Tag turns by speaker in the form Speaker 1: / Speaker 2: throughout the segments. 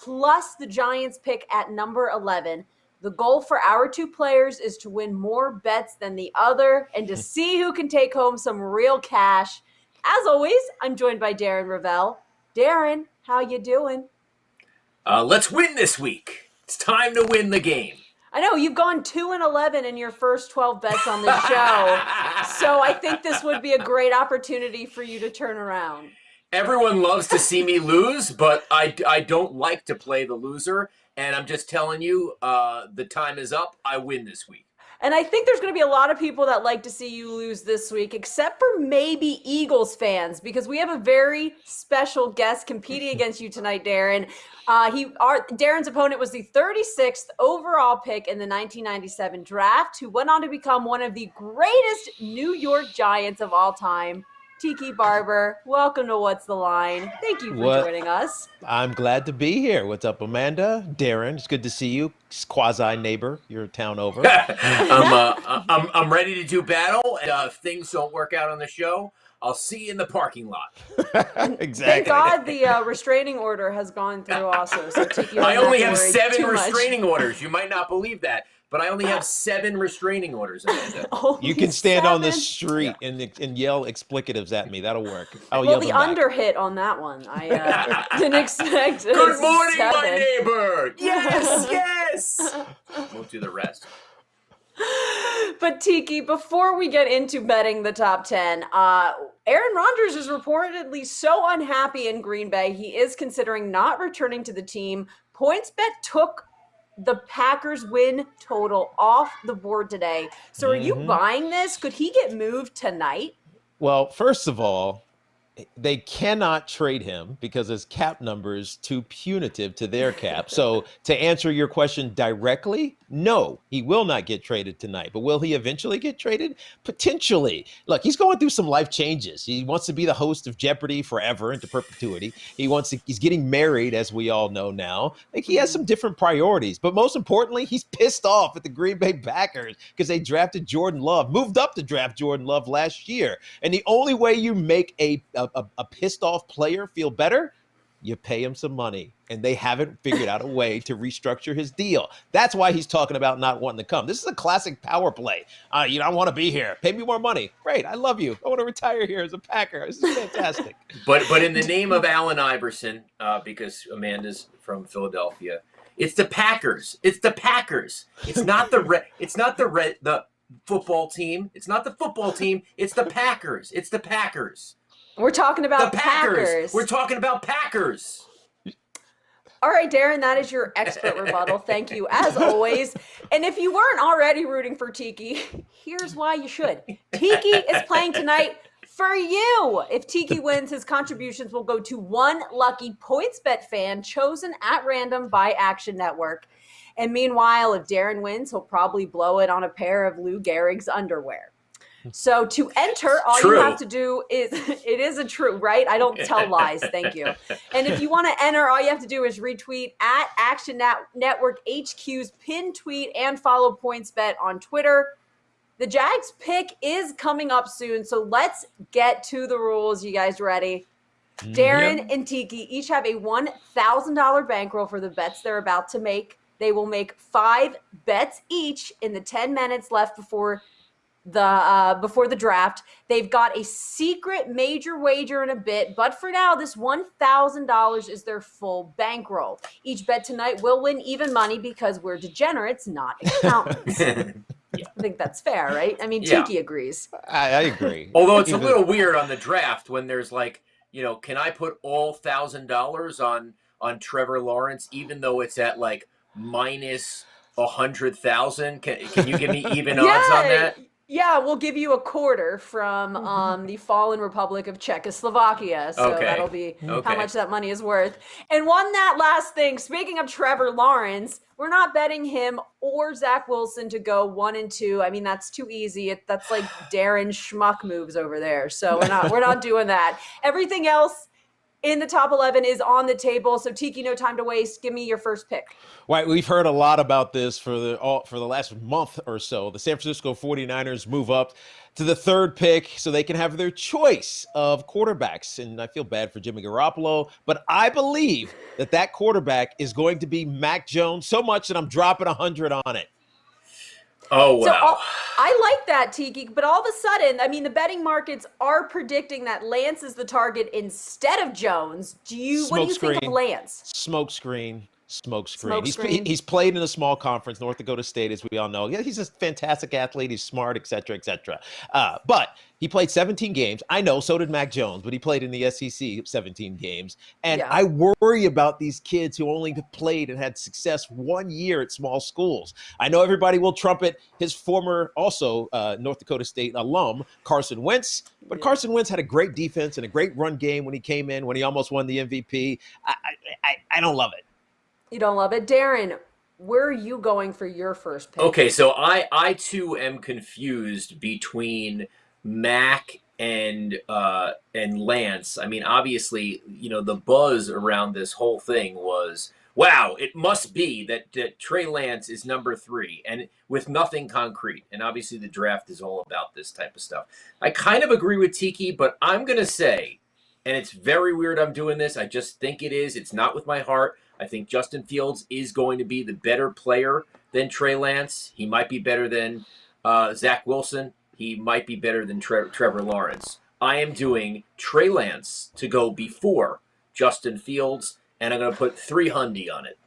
Speaker 1: plus the Giants pick at number 11. The goal for our two players is to win more bets than the other and to see who can take home some real cash. As always, I'm joined by Darren Rovell. Darren, how you doing?
Speaker 2: Let's win this week. It's time to win the game.
Speaker 1: I know, you've gone 2-11 in your first 12 bets on the show, so I think this would be a great opportunity for you to turn around.
Speaker 2: Everyone loves to see me lose, but I don't like to play the loser, and I'm just telling you, the time is up. I win this week.
Speaker 1: And I think there's going to be a lot of people that like to see you lose this week, except for maybe Eagles fans, because we have a very special guest competing against you tonight, Darren. Darren's opponent was the 36th overall pick in the 1997 draft, who went on to become one of the greatest New York Giants of all time. Tiki Barber, welcome to What's the Line. Thank you for joining us.
Speaker 3: I'm glad to be here. What's up, Amanda? Darren, it's good to see you. Quasi neighbor, you're a town over.
Speaker 2: I'm ready to do battle, and if things don't work out on the show, I'll see you in the parking lot.
Speaker 3: Exactly.
Speaker 1: Thank God the restraining order has gone through also. So Tiki,
Speaker 2: I only have 7 restraining orders. You might not believe that, but I only have 7 restraining orders, Amanda.
Speaker 3: You can stand on the street and yell explicatives at me. That'll work.
Speaker 1: Well, the underhit on that one, I didn't expect.
Speaker 2: Good morning,
Speaker 1: 7.
Speaker 2: my neighbor. Yes, yes. We'll do the rest.
Speaker 1: But Tiki, before we get into betting the top 10, Aaron Rodgers is reportedly so unhappy in Green Bay, he is considering not returning to the team. PointsBet took the Packers win total off the board today. So are you buying this? Could he get moved tonight?
Speaker 3: Well, first of all, they cannot trade him because his cap number is too punitive to their cap. So to answer your question directly, no, he will not get traded tonight. But will he eventually get traded? Potentially. Look, he's going through some life changes. He wants to be the host of Jeopardy forever into perpetuity. He's getting married, as we all know now. Like, he has some different priorities. But most importantly, he's pissed off at the Green Bay Packers because they drafted Jordan Love, moved up to draft Jordan Love last year. And the only way you make a pissed off player feel better, you pay him some money, and they haven't figured out a way to restructure his deal. That's why he's talking about not wanting to come. This is a classic power play. You don't want to be here. Pay me more money. Great. I love you. I want to retire here as a Packer. This is fantastic.
Speaker 2: But in the name of Allen Iverson, because Amanda's from Philadelphia, it's the Packers. It's the Packers. It's not the football team. It's not the football team. It's the Packers. It's the Packers.
Speaker 1: We're talking about
Speaker 2: the Packers. We're talking about Packers.
Speaker 1: All right, Darren, that is your expert rebuttal. Thank you, as always. And if you weren't already rooting for Tiki, here's why you should. Tiki is playing tonight for you. If Tiki wins, his contributions will go to one lucky PointsBet fan chosen at random by Action Network. And meanwhile, if Darren wins, he'll probably blow it on a pair of Lou Gehrig's underwear. So to enter, all you have to do is, it is a true, right? I don't tell lies. Thank you. And if you want to enter, all you have to do is retweet at Action Network HQ's pinned tweet and follow PointsBet on Twitter. The Jags pick is coming up soon. So let's get to the rules. You guys ready? Darren and Tiki each have a $1,000 bankroll for the bets they're about to make. They will make 5 bets each in the 10 minutes left before the draft. They've got a secret major wager in a bit, but for now, this $1,000 is their full bankroll. Each bet tonight will win even money because we're degenerates, not accountants. I think that's fair, right? I mean, Tiki agrees.
Speaker 3: I agree.
Speaker 2: Although it's a little weird on the draft when there's like, can I put all $1,000 on Trevor Lawrence, even though it's at like minus 100,000? Can you give me even odds on that?
Speaker 1: Yeah, we'll give you a quarter from the fallen Republic of Czechoslovakia. So that'll be how much that money is worth. And that last thing, speaking of Trevor Lawrence, we're not betting him or Zach Wilson to go 1 and 2. I mean, that's too easy. That's like Darren Schmuck moves over there. So we're not doing that. Everything else in the top 11 is on the table. So Tiki, no time to waste. Give me your first pick.
Speaker 3: Right, we've heard a lot about this for the last month or so. The San Francisco 49ers move up to the third pick so they can have their choice of quarterbacks. And I feel bad for Jimmy Garoppolo, but I believe that quarterback is going to be Mac Jones, so much that I'm dropping 100 on it.
Speaker 2: Oh, wow.
Speaker 1: So I like that, Tiki, but all of a sudden, I mean, the betting markets are predicting that Lance is the target instead of Jones. What do you think of Lance?
Speaker 3: Smoke screen. He's played in a small conference, North Dakota State, as we all know. Yeah, he's a fantastic athlete. He's smart, et cetera, et cetera. But he played 17 games. I know, so did Mac Jones, but he played in the SEC 17 games. And yeah. I worry about these kids who only played and had success 1 year at small schools. I know everybody will trumpet his former, also North Dakota State alum, Carson Wentz. But Carson Wentz had a great defense and a great run game when he came in, when he almost won the MVP. I don't love it.
Speaker 1: You don't love it. Darren, where are you going for your first pick?
Speaker 2: Okay, so I too am confused between Mac and Lance. I mean, obviously, the buzz around this whole thing was, wow, it must be that Trey Lance is number 3, and with nothing concrete. And obviously the draft is all about this type of stuff. I kind of agree with Tiki, but I'm going to say, and it's very weird I'm doing this, I just think it is. It's not with my heart. I think Justin Fields is going to be the better player than Trey Lance. He might be better than Zach Wilson. He might be better than Trevor Lawrence. I am doing Trey Lance to go before Justin Fields, and I'm going to put $300 on it.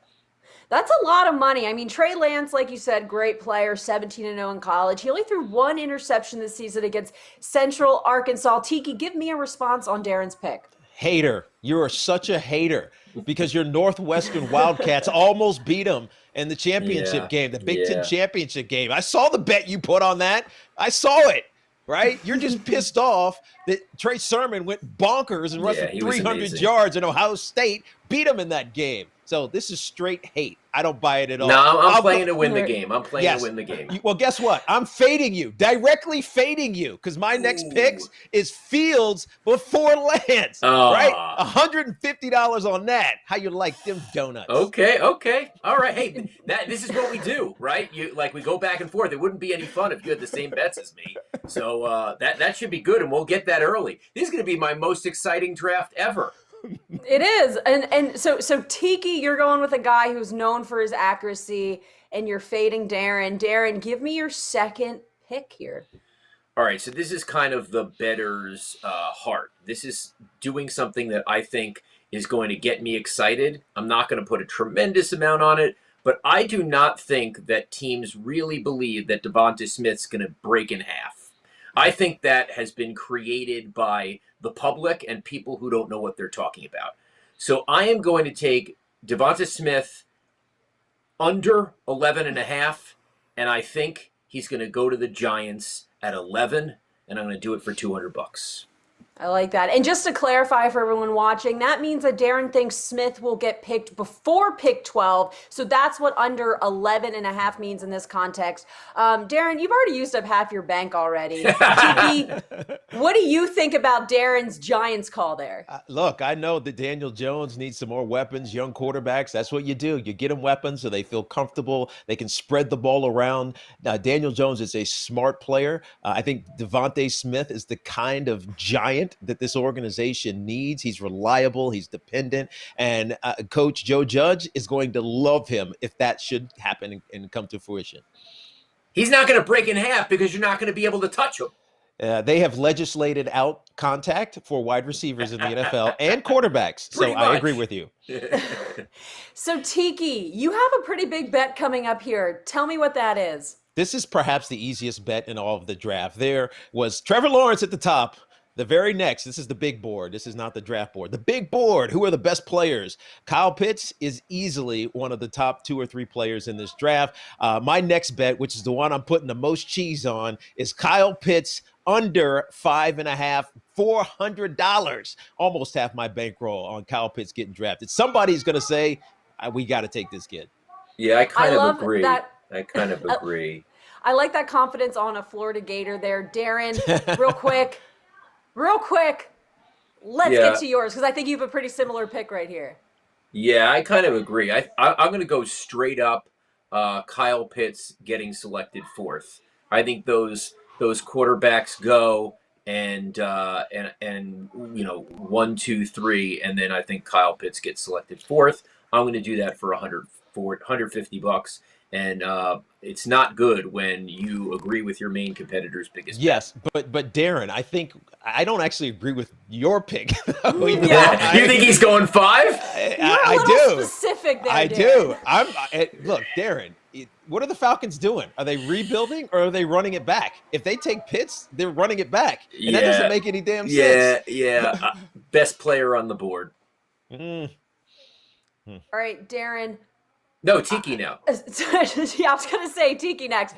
Speaker 1: That's a lot of money. I mean, Trey Lance, like you said, great player, 17-0 in college. He only threw 1 interception this season against Central Arkansas. Tiki, give me a response on Darren's pick.
Speaker 3: Hater. You are such a hater because your Northwestern Wildcats almost beat them in the championship game, the Big Ten championship game. I saw the bet you put on that. I saw it, right? You're just pissed off that Trey Sermon went bonkers and rushed for 300 yards and Ohio State beat them in that game. So this is straight hate. I don't buy it at all.
Speaker 2: No, I'm playing to win the game. I'm playing to win the game.
Speaker 3: Well, guess what? I'm fading you, directly fading you, because my next picks is Fields before Lance, right? $150 on that. How you like them donuts?
Speaker 2: Okay. All right. Hey, this is what we do, right? We go back and forth. It wouldn't be any fun if you had the same bets as me. So that should be good, and we'll get that early. This is going to be my most exciting draft ever.
Speaker 1: It is. And so Tiki, you're going with a guy who's known for his accuracy, and you're fading Darren. Darren, give me your second pick here.
Speaker 2: All right, so this is kind of the bettor's heart. This is doing something that I think is going to get me excited. I'm not going to put a tremendous amount on it, but I do not think that teams really believe that Devonta Smith's going to break in half. I think that has been created by the public and people who don't know what they're talking about. So I am going to take Devonta Smith under 11.5, and I think he's going to go to the Giants at 11, and I'm going to do it for $200.
Speaker 1: I like that. And just to clarify for everyone watching, that means that Darren thinks Smith will get picked before pick 12. So that's what under 11.5 means in this context. Darren, you've already used up half your bank already. Tiki, what do you think about Darren's Giants call there?
Speaker 3: Look, I know that Daniel Jones needs some more weapons, young quarterbacks. That's what you do. You get them weapons so they feel comfortable. They can spread the ball around. Daniel Jones is a smart player. I think Devonta Smith is the kind of giant that this organization needs. He's reliable, he's dependent, and Coach Joe Judge is going to love him if that should happen and come to fruition.
Speaker 2: He's not going to break in half because you're not going to be able to touch him.
Speaker 3: They have legislated out contact for wide receivers in the NFL and quarterbacks. So I agree with you.
Speaker 1: So Tiki, you have a pretty big bet coming up here. Tell me what that is.
Speaker 3: This is perhaps the easiest bet in all of the draft. There was Trevor Lawrence at the top. The very next, this is the big board. This is not the draft board. The big board, who are the best players? Kyle Pitts is easily one of the top 2 or 3 players in this draft. My next bet, which is the one I'm putting the most cheese on, is Kyle Pitts under 5.5, $400. Almost half my bankroll on Kyle Pitts getting drafted. Somebody's going to say, we got to take this kid.
Speaker 2: Yeah, I kind of agree. I
Speaker 1: like that confidence on a Florida Gator there. Darren, real quick, let's get to yours, because I think you have a pretty similar pick right here.
Speaker 2: Yeah, I kind of agree. I'm going to go straight up. Kyle Pitts getting selected 4th. I think those quarterbacks go and 1, 2, 3, and then I think Kyle Pitts gets selected 4th. I'm going to do that for $150, and it's not good when you agree with your main competitor's biggest.
Speaker 3: Yes, but Darren, I don't actually agree with your pick.
Speaker 2: You think he's going 5?
Speaker 1: I do. Specific there,
Speaker 3: I
Speaker 1: Darren.
Speaker 3: do. Look, Darren. What are the Falcons doing? Are they rebuilding or are they running it back? If they take Pitts, they're running it back, and that doesn't make any damn sense.
Speaker 2: Yeah. Best player on the board.
Speaker 1: All right, Darren.
Speaker 2: No, Tiki now.
Speaker 1: Yeah, I was going to say Tiki next.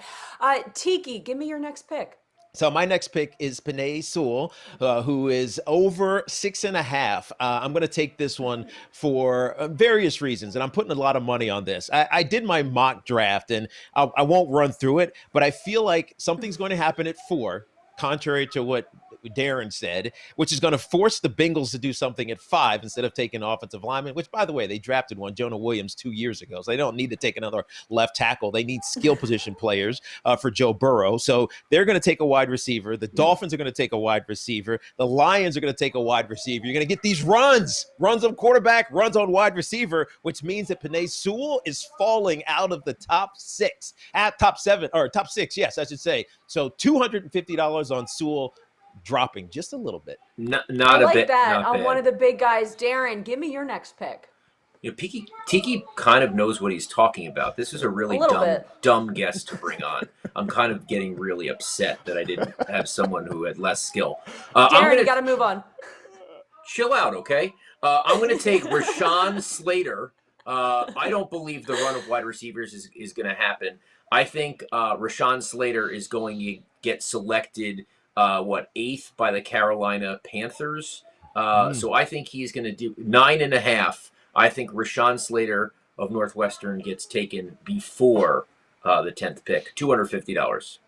Speaker 1: Tiki, give me your next pick.
Speaker 3: So my next pick is Penei Sewell, who is over 6.5. I'm going to take this one for various reasons, and I'm putting a lot of money on this. I did my mock draft, and I won't run through it, but I feel like something's going to happen at 4, contrary to what Darren said, which is going to force the Bengals to do something at 5 instead of taking offensive lineman, which, by the way, they drafted one, Jonah Williams, 2 years ago. So they don't need to take another left tackle. They need skill position players for Joe Burrow. So they're going to take a wide receiver. The Dolphins are going to take a wide receiver. The Lions are going to take a wide receiver. You're going to get these runs on quarterback, runs on wide receiver, which means that Penei Sewell is falling out of the top 6, top 7, or top 6, yes, I should say. So $250 on Sewell, dropping just a little bit.
Speaker 2: Not
Speaker 1: I
Speaker 2: a
Speaker 1: like
Speaker 2: bit.
Speaker 1: that on one of the big guys. Darren, give me your next pick.
Speaker 2: Tiki kind of knows what he's talking about. This is a really dumb guest to bring on. I'm kind of getting really upset that I didn't have someone who had less skill.
Speaker 1: Darren, you got to move on.
Speaker 2: Chill out, okay? I'm going to take Rashawn Slater. I don't believe the run of wide receivers is going to happen. I think Rashawn Slater is going to get selected 8th by the Carolina Panthers. So I think he's going to do 9.5. I think Rashawn Slater of Northwestern gets taken before the 10th pick, $250.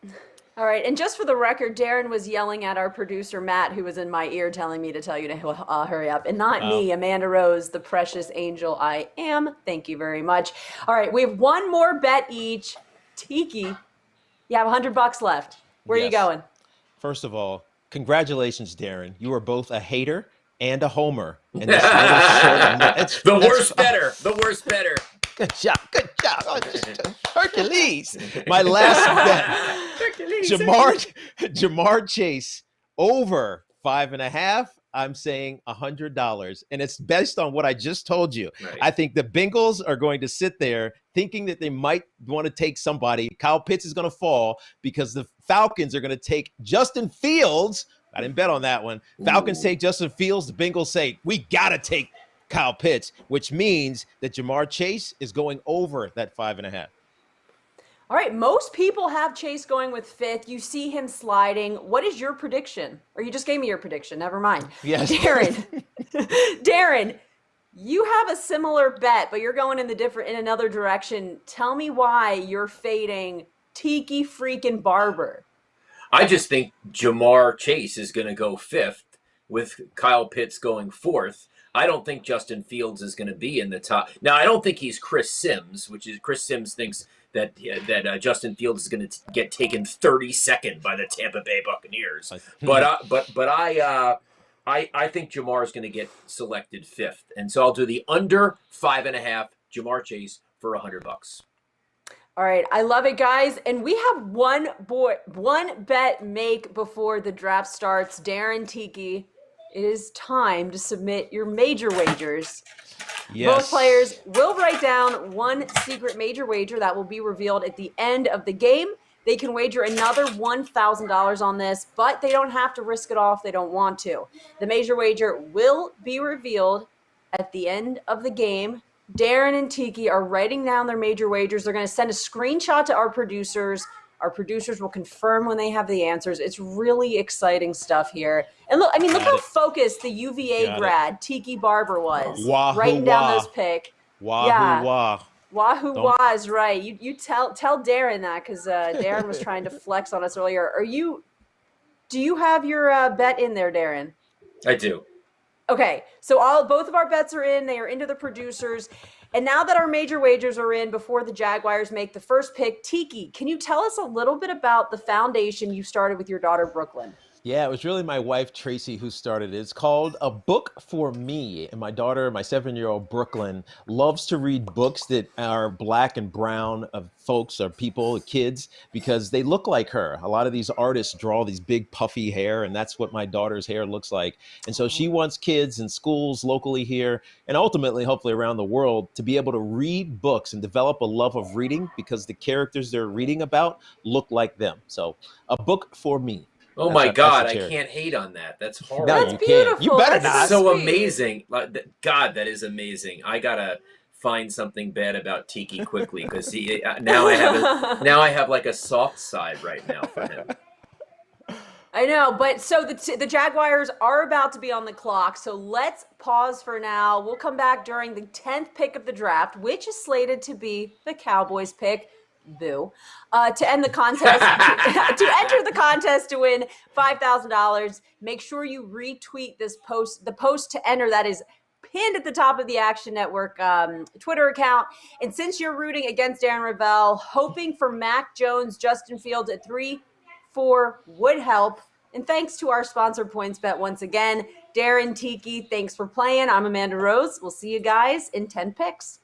Speaker 1: All right. And just for the record, Darren was yelling at our producer, Matt, who was in my ear telling me to tell you to hurry up. And not me, Amanda Rose, the precious angel I am. Thank you very much. All right. We have one more bet each. Tiki, you have $100 left. Where are you going?
Speaker 3: First of all, congratulations, Darren. You are both a hater and a homer. And this the
Speaker 2: worst better. The worst better.
Speaker 3: Good job. Oh, Hercules. My last bet. Hercules. Jamar Chase over 5.5. I'm saying $100, and it's based on what I just told you. Right. I think the Bengals are going to sit there thinking that they might want to take somebody. Kyle Pitts is going to fall because the Falcons are going to take Justin Fields. I didn't bet on that one. Falcons take Justin Fields. The Bengals say, we got to take Kyle Pitts, which means that Jamar Chase is going over that 5.5.
Speaker 1: All right, most people have Chase going with 5th. You see him sliding. What is your prediction? Or you just gave me your prediction. Never mind.
Speaker 3: Yes.
Speaker 1: Darren, you have a similar bet, but you're going in another direction. Tell me why you're fading Tiki freaking Barber.
Speaker 2: I just think Jamar Chase is going to go 5th with Kyle Pitts going 4th. I don't think Justin Fields is going to be in the top. Now, I don't think he's Chris Sims, Chris Sims thinks that Justin Fields is going to get taken 32nd by the Tampa Bay Buccaneers. But I think Jamar is going to get selected 5th, and so I'll do the under 5.5 Jamar Chase for $100.
Speaker 1: All right, I love it, guys, and we have one bet make before the draft starts. Darren, Tiki, it is time to submit your major wagers. Yes. Both players will write down one secret major wager that will be revealed at the end of the game. They can wager another $1,000 on this, but they don't have to risk it all if they don't want to. The major wager will be revealed at the end of the game. Darren and Tiki are writing down their major wagers. They're going to send a screenshot to our producers. Our producers will confirm when they have the answers. It's really exciting stuff here. And look how focused the UVA grad Tiki Barber was writing down those picks. Wahoo wah is right. You tell Darren that because Darren was trying to flex on us earlier. Do you have your bet in there, Darren?
Speaker 2: I do.
Speaker 1: Okay, so both of our bets are in. They are into the producers. And now that our major wagers are in before the Jaguars make the first pick, Tiki, can you tell us a little bit about the foundation you started with your daughter, Brooklyn?
Speaker 3: Yeah, it was really my wife, Tracy, who started it. It's called A Book for Me. And my daughter, my 7-year-old Brooklyn, loves to read books that are black and brown of folks or people, kids, because they look like her. A lot of these artists draw these big puffy hair, and that's what my daughter's hair looks like. And so she wants kids in schools locally here, and ultimately, hopefully around the world, to be able to read books and develop a love of reading because the characters they're reading about look like them. So A Book for Me.
Speaker 2: Oh
Speaker 3: That's
Speaker 2: my
Speaker 3: a- that's
Speaker 2: God,
Speaker 3: a
Speaker 2: I
Speaker 3: charity.
Speaker 2: can't hate on that. That's horrible.
Speaker 3: No,
Speaker 1: That's
Speaker 3: you can't. You
Speaker 1: beautiful.
Speaker 3: better
Speaker 1: That's
Speaker 3: not.
Speaker 2: So
Speaker 1: sweet.
Speaker 2: amazing. God, that is amazing. I gotta find something bad about Tiki quickly because now I have like a soft side right now for him.
Speaker 1: I know, but so the Jaguars are about to be on the clock, so let's pause for now. We'll come back during the 10th pick of the draft, which is slated to be the Cowboys pick. Boo. To end the contest, to enter the contest to win $5,000, make sure you retweet this post. The post to enter that is pinned at the top of the Action Network Twitter account. And since you're rooting against Darren Rovell, hoping for Mac Jones, Justin Fields at 3-4 would help. And thanks to our sponsor, PointsBet, once again. Darren, Tiki, thanks for playing. I'm Amanda Rose. We'll see you guys in 10 picks.